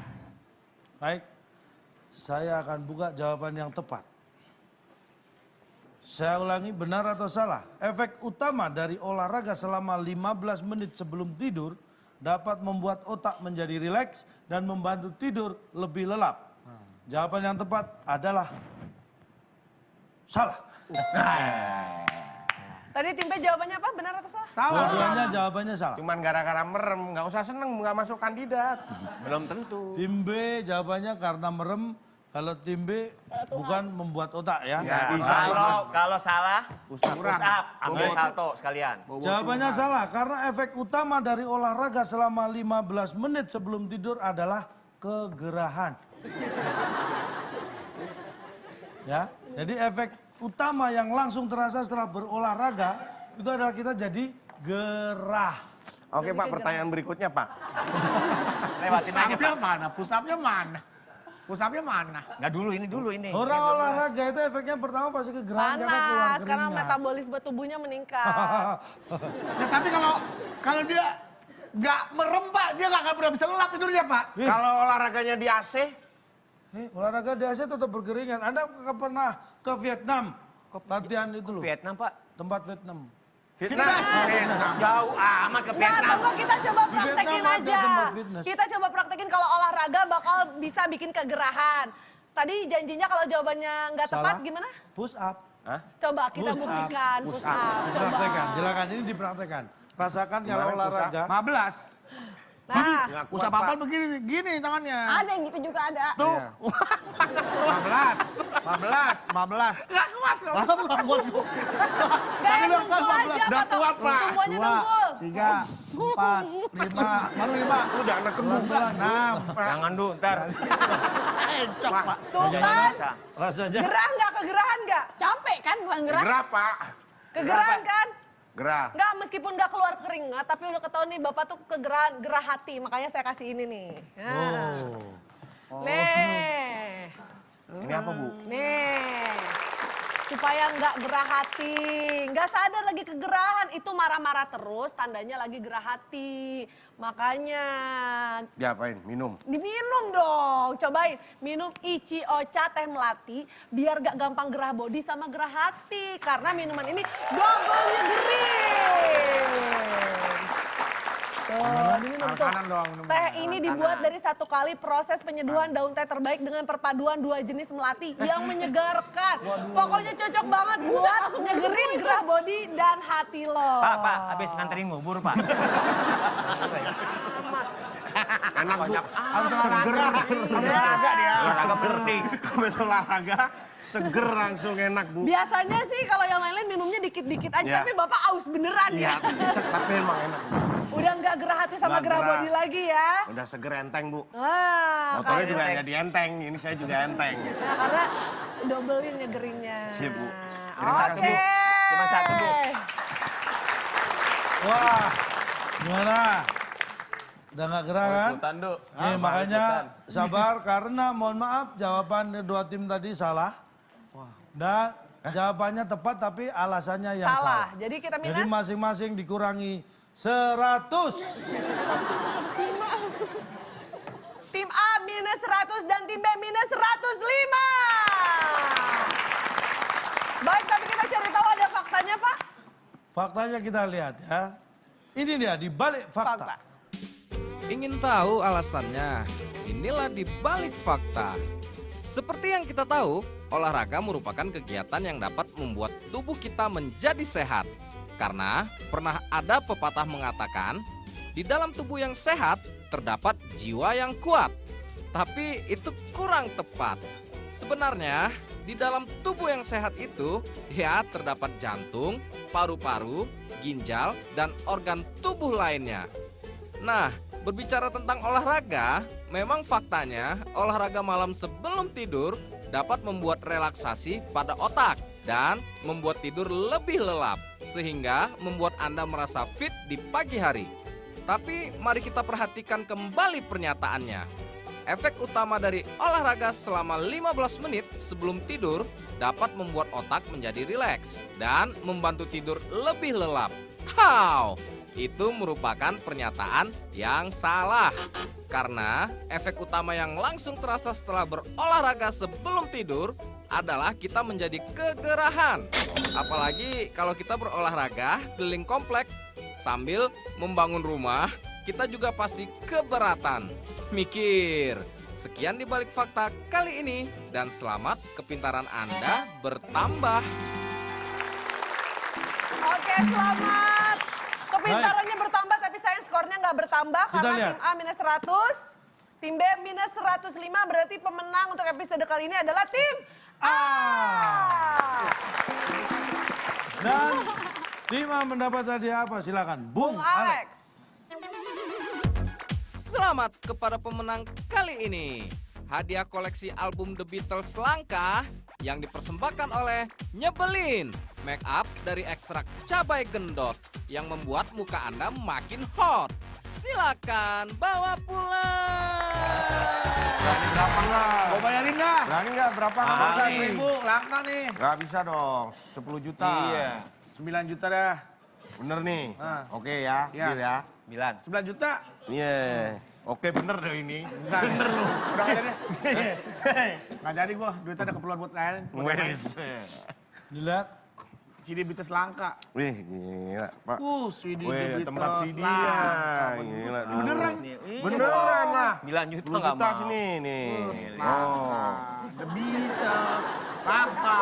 Baik, saya akan buka jawaban yang tepat. Saya ulangi, benar atau salah? Efek utama dari olahraga selama 15 menit sebelum tidur dapat membuat otak menjadi rileks dan membantu tidur lebih lelap. Jawaban yang tepat adalah salah. Tadi Tim B jawabannya apa? Benar atau salah? Dua-duanya jawabannya salah. Cuman gara-gara merem, nggak usah seneng, nggak masuk kandidat. Belum tentu. Tim B jawabannya karena merem. Kalau tim B bukan membuat otak ya. Ya, bisa. Kalau salah, push up, ambil Baik. salto sekalian. Jawabannya salah karena efek utama dari olahraga selama 15 menit sebelum tidur adalah kegerahan. Ya, jadi efek utama yang langsung terasa setelah berolahraga itu adalah kita jadi gerah. Oke Pak, pertanyaan berikutnya Pak. Lewatin aja, Push-up-nya Pak. mana? Push-up-nya mana? Push-up-nya mana? Nggak dulu ini. Orang olahraga itu efeknya pertama pasti kegerahan karena keluar Panas, karena keringat. metabolisme tubuhnya meningkat. Nah, tapi kalau dia nggak merem Pak, dia nggak akan pernah bisa lelap tidurnya Pak. Kalau olahraganya di AC, Olahraga di Asia tetap berkeringat. Anda pernah ke Vietnam latihan itu loh, Vietnam, Pak. tempat Vietnam. fitness. Jauh amat ke Nah, Vietnam. tunggu kita coba Di Vietnam praktekin ada aja. tempat fitness. Kita coba praktekin kalau olahraga bakal bisa bikin kegerahan. Tadi janjinya kalau jawabannya nggak tepat Salah. gimana? Push up. Coba kita Push up. buktikan push up. Coba. Dipraktekan, silakan ini dipraktekan. Rasakan kalau Gimana push up? olahraga. 15. Nah, Nggak kuat, Push-up Pak. apa begini, gini tangannya. Ada yang gitu juga ada. Tuh. 15. Nggak kuat loh. Nggak kuat Bu. Gak tunggu aja. Udah kata- tua, Pak. Tunggu aja 2, tunggul. 3, 4, 5. Baru 5. Udah anak kembung. 6. Jangan dulu, ntar. Tuh kan, Rasanya gerah nggak? Kegerahan nggak? Capek kan bukan gerak? Gerah Pak. Kegerahan kan? Gerah. Nggak, meskipun nggak keluar keringat, tapi udah ketahuan nih Bapak tuh kegerahan, gerah hati. Makanya saya kasih ini nih. Nah. Nih. Ini apa Bu? Nih, supaya nggak gerah hati, nggak sadar lagi kegerahan, itu marah-marah terus, tandanya lagi gerah hati. Makanya Diapain? Minum. diminum dong, cobain minum Ichi Ocha teh melati biar gak gampang gerah body sama gerah hati, karena minuman ini double nyegerin. Tuh, diminum tuh. Kanan dong. Teh ini dibuat dari 1 kali proses penyeduhan daun teh terbaik dengan perpaduan 2 jenis melati yang menyegarkan. Pokoknya cocok banget buat nyegerin gerah body dan hati lo. Pak, habis nganterin ngubur, Pak. Enak Bu. Seger. Olahraga dia. Olahraga berhenti. Habis olahraga, seger langsung enak Bu. Biasanya sih kalau yang lain-lain minumnya dikit-dikit aja, Ya. tapi Bapak aus beneran Iya, ya. tapi emang enak Bu. Udah nggak gerah hati sama Nggak gerah gerah. body lagi ya. Udah seger enteng Bu. Wah, Motornya kayak- juga jadi enteng, ini saya juga enteng. Nah, karena dobelin ngegerinnya. Sip, Bu. Ini Oke. satu, Bu. Cuma satu, Bu. wah, gimana? Udah nggak gerah kan? Tando. Nih, makanya sabar karena mohon maaf jawaban kedua tim tadi salah. Dan jawabannya tepat tapi alasannya yang Salah. salah. Jadi kita Jadi minus. masing-masing dikurangi 100. Tim A minus 100 dan tim B minus 105. Baik, tapi kita cari tahu ada faktanya, Pak. Faktanya kita lihat ya. Ini dia di balik fakta. Ingin tahu alasannya? Inilah di balik fakta. Seperti yang kita tahu, olahraga merupakan kegiatan yang dapat membuat tubuh kita menjadi sehat. Karena pernah ada pepatah mengatakan, di dalam tubuh yang sehat terdapat jiwa yang kuat. Tapi itu kurang tepat. Sebenarnya, di dalam tubuh yang sehat itu, ya terdapat jantung, paru-paru, ginjal, dan organ tubuh lainnya. Nah, berbicara tentang olahraga, memang faktanya olahraga malam sebelum tidur dapat membuat relaksasi pada otak dan membuat tidur lebih lelap, sehingga membuat Anda merasa fit di pagi hari. Tapi mari kita perhatikan kembali pernyataannya. efek utama dari olahraga selama 15 menit sebelum tidur dapat membuat otak menjadi rileks dan membantu tidur lebih lelap. How? Itu merupakan pernyataan yang salah. Karena efek utama yang langsung terasa setelah berolahraga sebelum tidur adalah kita menjadi kegerahan. Apalagi kalau kita berolahraga keliling komplek sambil membangun rumah, kita juga pasti keberatan. Mikir. Sekian di Balik Fakta kali ini dan selamat kepintaran Anda bertambah. Oke, selamat. Kepintarannya bertambah tapi sayang skornya nggak bertambah Kita karena lihat. tim A minus 100, tim B minus 105, berarti pemenang untuk episode kali ini adalah tim A. Dan tim A mendapat hadiah apa? Silakan. Bung Alex. Selamat kepada pemenang kali ini. Hadiah koleksi album The Beatles langka yang dipersembahkan oleh Nyebelin, make up dari ekstrak cabai gendot yang membuat muka Anda makin hot. Silakan bawa pulang. Berani berapa nggak? Mau bayarin nggak? Berani nggak berapa? Ah, Nggak 100.000, lakna nih. Nggak bisa dong, 10 juta. Iya. 9 juta dah. Bener nih. Ah. Oke ya, Iya. deal ya. 9 juta. Iya. Oke bener deh ini. Bener lu. Udah nggak jadi. Nggak jadi gua, duitnya ada keperluan buat lain. Wes. Dilihat. CD Beatles langka. Wih gila Pak. CD Wih Beatles tempat CD langka. ya. Gila. Beneran? Beneran lah. 9 juta 10 nggak juta mau. sini nih. Langka. The Beatles langka.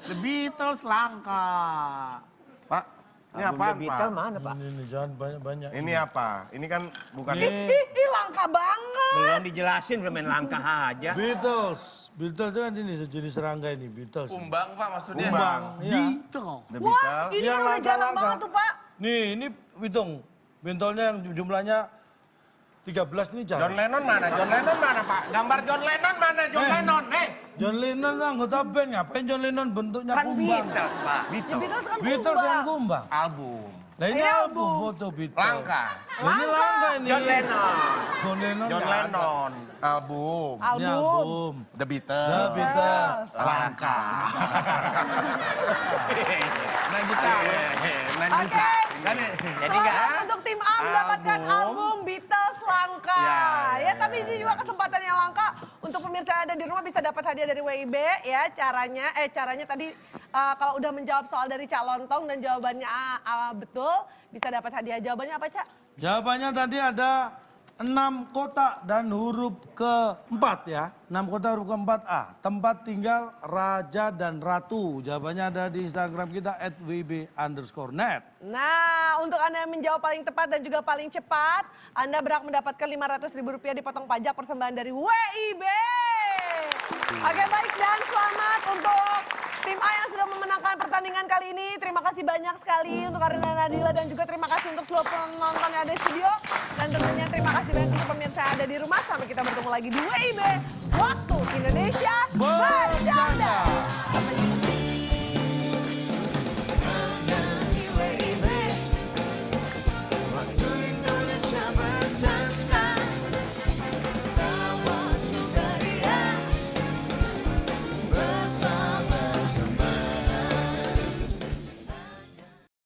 The Beatles langka. Pak, ini Album apaan The Beatles Pak? mana, Pak? Ini jangan banyak-banyak. Ini apa? Ini kan bukan Ini Ih, langka banget. Belum dijelasin, udah main langkah aja. Beatles. Beatles itu kan ini sejenis serangga ini, Beatles. Kumbang Pak maksudnya. Kumbang. Iya. The Wah, Beatles. ini Yang kan udah jarang langka-langka. banget tuh, Pak. Nih, ini hitung. Bentolnya yang jumlahnya 13 ini John jarang. Lennon mana? John Lennon mana Pak? Gambar John Lennon mana? John Lennon, John Lennon kan anggota band, ngapain John Lennon bentuknya Kan kumbang? Beatles, Pak. The Beatles. Beatles kan Beatles yang kumbang. kumbang. Album. Nah ini album foto Beatles. Langka. Nah, ini langka ini. John Lennon. John Lennon. John nggak ada. Lennon. Album. Ini album. The Beatles. The Beatles. Langka. 9 juta. Oke. Jadi nggak? Selamat untuk tim A mendapatkan album Beatles langka. Ya, tapi ini juga kesempatan yang langka untuk pemirsa yang ada di rumah bisa dapat hadiah dari WIB ya. Caranya tadi kalau udah menjawab soal dari Cak Lontong dan jawabannya betul, bisa dapat hadiah. Jawabannya apa, Cak? Jawabannya tadi ada 6 kotak dan huruf keempat ya. 6 kotak huruf keempat A. Tempat tinggal Raja dan Ratu. Jawabannya ada di Instagram kita @wb_net. Nah, untuk Anda yang menjawab paling tepat dan juga paling cepat, Anda berhak mendapatkan Rp500.000 dipotong pajak persembahan dari WIB. Oke, baik, dan selamat untuk tim A yang sudah memenangkan pertandingan kali ini. Terima kasih banyak sekali untuk Karina Nadila dan juga terima kasih untuk seluruh penonton yang ada di studio. Dan tentunya terima kasih banyak untuk pemirsa yang ada di rumah. Sampai kita bertemu lagi di WIB. Waktu Indonesia Bercanda.